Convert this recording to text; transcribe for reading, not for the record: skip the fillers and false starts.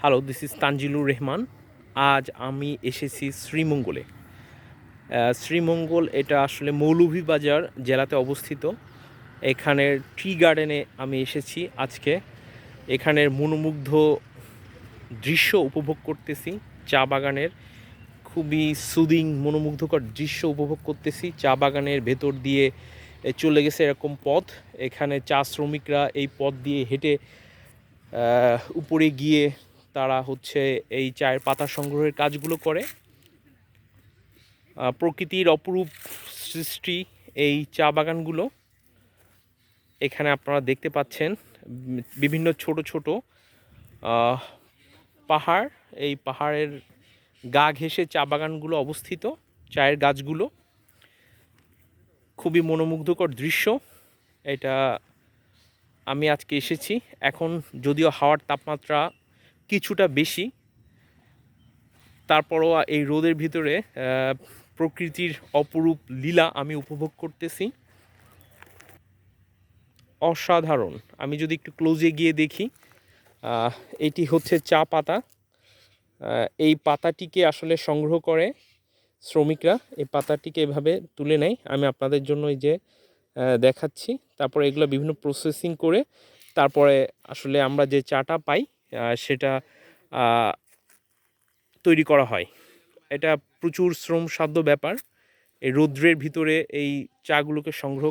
Hello, this is Tanjilur Rahman. আজ আমি এসেছি শ্রীমঙ্গলে। শ্রীমঙ্গল এটা আসলে মৌলভীবাজার জেলাতে অবস্থিত। এখানের ট্রি গার্ডেনে আমি এসেছি আজকে। এখানের মনোমুগ্ধ দৃশ্য উপভোগ করতেছি। চা বাগানের খুবই সুদিং মনোমুগ্ধকর দৃশ্য উপভোগ করতেছি। চা বাগানের ভেতর দিয়ে চলে গেছে এরকম পথ। এখানে চা শ্রমিকরা এই পথ দিয়ে হেঁটে উপরে গিয়ে তারা হচ্ছে এই চায়ের পাতা সংগ্রহের কাজগুলো করে। প্রকৃতির অপরূপ সৃষ্টি এই চা বাগানগুলো। এখানে আপনারা দেখতে পাচ্ছেন বিভিন্ন ছোট ছোট পাহাড়। এই পাহাড়ের গা ঘেঁষে চা বাগানগুলো অবস্থিত, চায়ের গাছগুলো। খুবই মনোমুগ্ধকর দৃশ্য এটা। আমি আজকে এসেছি, এখন যদিও হাওয়ার তাপমাত্রা কিছুটা বেশি, তারপরও এই রোদের ভিতরে প্রকৃতির অপরূপ লীলা আমি উপভোগ করতেছি। অসাধারণ। আমি যদি একটু ক্লোজে গিয়ে দেখি, এটি হচ্ছে চা পাতা। এই পাতাটিকে আসলে সংগ্রহ করে শ্রমিকরা। এই পাতাটিকে এভাবে তুলে নেয়। আমি আপনাদের জন্য এই যে দেখাচ্ছি। তারপরে এগুলো বিভিন্ন প্রসেসিং করে তারপরে আসলে আমরা যে চাটা পাই সেটা তৈরি করা হয়। এটা প্রচুর শ্রমসাধ্য ব্যাপার। এই রৌদ্রের ভিতরে এই চাগুলোকে সংগ্রহ